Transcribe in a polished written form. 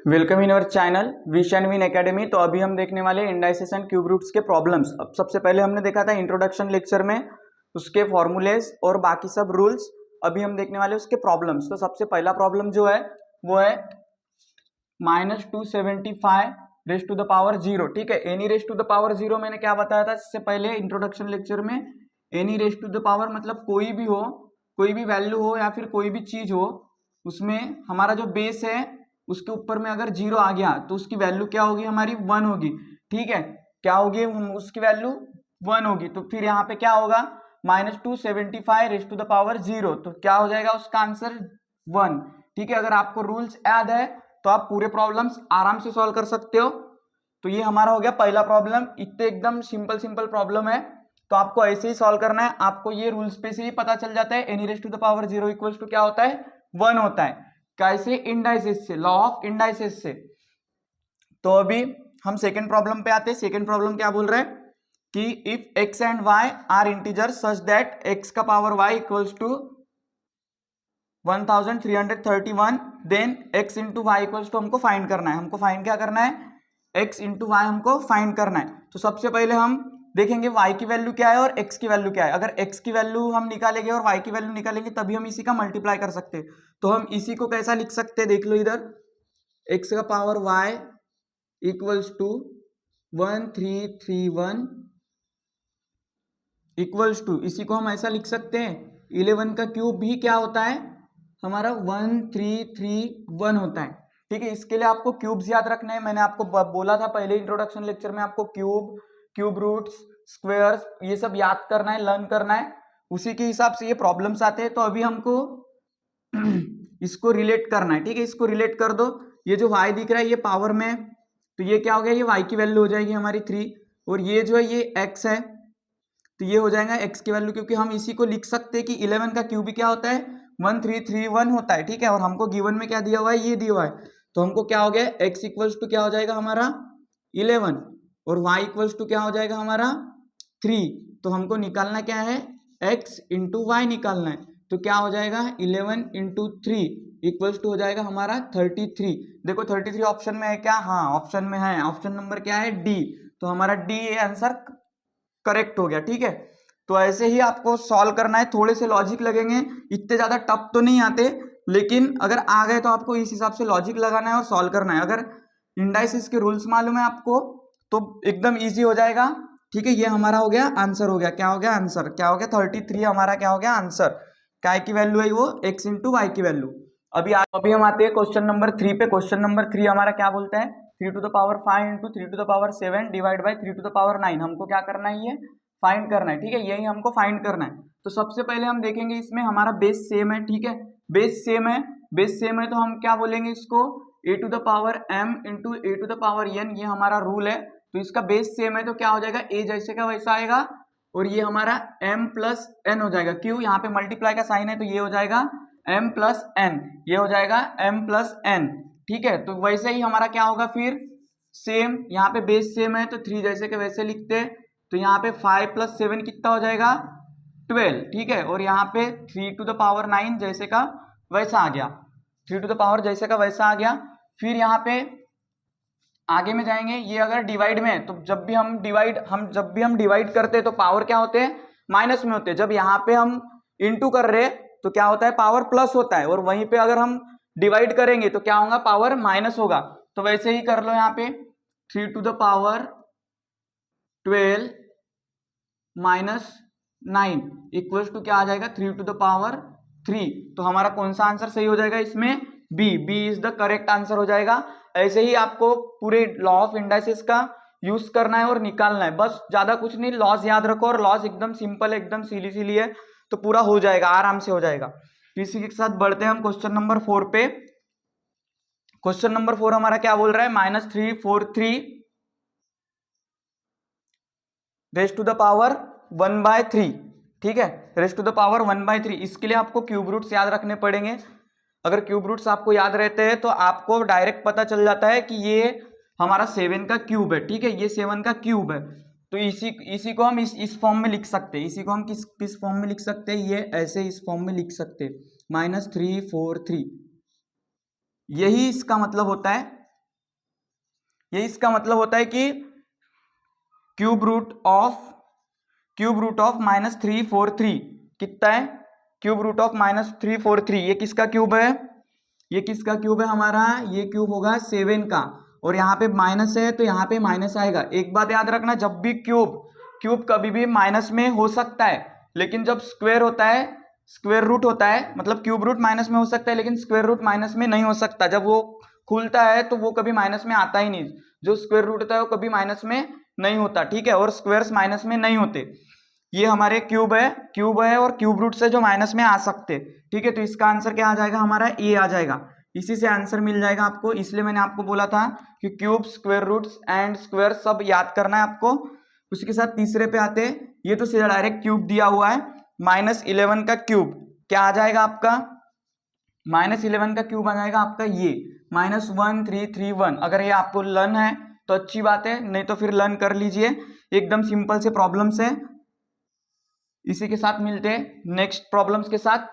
Welcome in our channel wish and win academy. तो अभी हम देखने वाले इंडाइसेस एंड क्यूब रूट्स के प्रॉब्लम्स। अब सबसे पहले हमने देखा था इंट्रोडक्शन लेक्चर में उसके फॉर्मूलेस और बाकी सब रूल्स। अभी हम देखने वाले उसके प्रॉब्लम्स। तो सबसे पहला प्रॉब्लम जो है वो है -275 रेज टू द पावर 0। ठीक है, any raise to the power 0 मैंने क्या बताया था इससे पहले इंट्रोडक्शन लेक्चर में। Any raise to the power मतलब कोई भी हो, कोई भी वैल्यू हो या फिर कोई भी चीज हो, उसमें हमारा जो बेस है उसके ऊपर में अगर 0 आ गया तो उसकी वैल्यू क्या होगी, हमारी 1 होगी। ठीक है, क्या होगी उसकी वैल्यू 1 होगी। तो फिर यहाँ पे क्या होगा, -275 रेज टू द पावर 0, तो क्या हो जाएगा उसका आंसर 1। ठीक है, अगर आपको रूल्स याद है तो आप पूरे प्रॉब्लम्स आराम से सॉल्व कर सकते हो। तो ये हमारा हो गया पहला प्रॉब्लम। इतने एकदम सिंपल प्रॉब्लम है, तो आपको ऐसे ही सॉल्व करना है। आपको ये रूल्स पे से ही पता चल जाता है any raise to the power 0 equals to क्या होता है, 1 होता है। कैसे, इंडाइसेस से, लॉ ऑफ इंडाइसेस से। तो अभी हम सेकंड प्रॉब्लम पे आते हैं। सेकंड प्रॉब्लम क्या बोल रहा है कि if x and y are integers such that x का power y equals to 1331, then x into y equals to हमको फाइंड करना है। हमको फाइंड क्या करना है, x इंटू वाई हमको फाइंड करना है। तो सबसे पहले हम देखेंगे y की वैल्यू क्या है और x की वैल्यू क्या है। अगर x की वैल्यू हम निकालेंगे और y की वैल्यू निकालेंगे तभी हम इसी का मल्टीप्लाई कर सकते हैं। तो हम इसी को कैसा लिख सकते हैं, देख लो इधर, x का power y equals to 1331 equals to, इसी को हम ऐसा लिख सकते हैं 11 का क्यूब भी क्या होता है हमारा 1331 होता है। ठीक है, इसके लिए आपको क्यूब्स याद रखना है। मैंने आपको बोला था पहले इंट्रोडक्शन लेक्चर में, आपको क्यूब रूट्स, स्क्वायर्स ये सब याद करना है, लर्न करना है। उसी के हिसाब से ये प्रॉब्लम्स आते हैं। तो अभी हमको इसको रिलेट करना है। ठीक है, इसको रिलेट कर दो। ये जो y दिख रहा है ये पावर में, तो ये क्या हो गया, ये y की वैल्यू हो जाएगी हमारी 3, और ये जो है ये x है, तो ये हो जाएगा x की वैल्यू। क्योंकि हम इसी को लिख सकते हैं कि 11 का क्यूब भी क्या होता है 1331 होता है। ठीक है, और हमको गिवन में क्या दिया हुआ है, ये दिया हुआ है। तो हमको क्या हो गया, x इक्वल्स टू क्या हो जाएगा हमारा 11 और y इक्वल्स टू क्या हो जाएगा हमारा 3। तो हमको निकालना क्या है, x इंटू वाई निकालना है। तो क्या हो जाएगा 11 इंटू 3 इक्वल्स टू हो जाएगा हमारा 33। देखो 33 ऑप्शन में है क्या, हाँ ऑप्शन में है। ऑप्शन नंबर क्या है, डी। तो हमारा डी आंसर करेक्ट हो गया। ठीक है, तो ऐसे ही आपको सॉल्व करना है। थोड़े से लॉजिक लगेंगे, इतने ज्यादा टफ तो नहीं आते, लेकिन अगर आ गए तो आपको इस हिसाब से लॉजिक लगाना है और सॉल्व करना है। अगर इंडाइसिस के रूल्स मालूम है आपको तो एकदम इजी हो जाएगा। ठीक है, ये हमारा हो गया आंसर, हो गया क्या हो गया आंसर, क्या हो गया 33 हमारा क्या हो गया आंसर। काय की वैल्यू है वो, x इंटू वाई की वैल्यू। अभी हम आते हैं क्वेश्चन नंबर 3 पे। क्वेश्चन नंबर 3 हमारा क्या बोलता है, 3 to the power 5 into 3 to the power 7 divide by 3 to the power 9। हमको क्या करना है, ये फाइंड करना है। ठीक है, यही हमको फाइंड करना है। तो सबसे पहले हम देखेंगे इसमें हमारा बेस सेम है। ठीक है, बेस सेम है, बेस सेम है तो हम क्या बोलेंगे इसको, a to the power m into a to the power n, ये हमारा रूल है। तो इसका बेस सेम है तो क्या हो जाएगा, a जैसे का वैसा आएगा, और ये हमारा m प्लस n हो जाएगा। क्यों, यहाँ पे मल्टीप्लाई का साइन है तो ये हो जाएगा m प्लस n, ये हो जाएगा m प्लस n। ठीक है, तो वैसे ही हमारा क्या होगा फिर, सेम यहाँ पे बेस सेम है तो 3 जैसे के वैसे लिखते हैं। तो यहाँ पे 5 प्लस 7 कितना हो जाएगा 12। ठीक है, और यहाँ पे 3 टू द पावर 9 जैसे का वैसा आ गया, 3 टू द पावर जैसे का वैसा आ गया। फिर यहाँ पे आगे में जाएंगे, ये अगर डिवाइड में है तो जब भी हम डिवाइड करते हैं तो पावर क्या होते हैं, माइनस में होते हैं। जब यहाँ पे हम इनटू कर रहे हैं तो क्या होता है, पावर प्लस होता है। और वहीं पे अगर हम डिवाइड करेंगे तो क्या होगा, पावर माइनस होगा। तो वैसे ही कर लो, यहाँ पे 3 to the power 12 minus 9 equals to क्या आ जाएगा, 3 टू द पावर 3। तो हमारा कौन सा आंसर सही हो जाएगा इसमें, B is the correct answer हो जाएगा। ऐसे ही आपको पूरे लॉ ऑफ इंडाइसेस का यूज करना है और निकालना है, बस ज्यादा कुछ नहीं। लॉस याद रखो, और लॉस एकदम सिंपल है, एकदम सीली है, तो पूरा हो जाएगा, आराम से हो जाएगा। इसी के साथ बढ़ते हैं हम क्वेश्चन नंबर 4 पे। क्वेश्चन नंबर 4 हमारा क्या बोल रहा है, -343 रेज टू द पावर 1/3। ठीक है, रेज टू द पावर 1/3। इसके लिए आपको क्यूब रूट्स याद रखने पड़ेंगे। अगर क्यूब रूट्स आपको याद रहते हैं तो आपको डायरेक्ट पता चल जाता है कि ये हमारा 7 का क्यूब है। ठीक है, ये 7 का क्यूब है। तो इसी को हम इस फॉर्म में लिख सकते हैं। इसी को हम किस फॉर्म में लिख सकते हैं, ये ऐसे इस फॉर्म में लिख सकते हैं, -343। यही इसका मतलब होता है ये इसका मतलब होता है कि क्यूब रूट ऑफ -343 कितना है, क्यूब रूट ऑफ -343, ये किसका क्यूब है, ये किसका क्यूब है हमारा, ये क्यूब होगा 7 का, और यहाँ पे माइनस है तो यहाँ पे माइनस आएगा। एक बात याद रखना, जब भी क्यूब कभी भी माइनस में हो सकता है, लेकिन जब स्क्वायर होता है, स्क्वायर रूट होता है, मतलब क्यूब रूट माइनस में हो सकता है लेकिन स्क्वायर रूट माइनस में नहीं हो सकता। जब वो खुलता है तो वो कभी माइनस में आता ही नहीं, जो स्क्वायर रूट होता है वो कभी माइनस में नहीं होता, ठीक है, और स्क्वायर्स माइनस में नहीं होते। ये हमारे क्यूब है और क्यूब रूट से जो माइनस में आ सकते, ठीक है। तो इसका आंसर क्या आ जाएगा हमारा, ए आ जाएगा, इसी से आंसर मिल जाएगा आपको। इसलिए मैंने आपको बोला था कि cube, square roots and square सब याद करना है आपको। उसके साथ तीसरे पे आते हैं, ये तो सीधा डायरेक्ट क्यूब दिया हुआ है, -11 का क्यूब क्या आ जाएगा आपका, -11 का क्यूब आ जाएगा आपका ये -1331। अगर ये आपको लर्न है तो अच्छी बात है, नहीं तो फिर लर्न कर लीजिए, एकदम सिंपल से प्रॉब्लम्स है। इसी के साथ मिलते हैं नेक्स्ट प्रॉब्लम्स के साथ।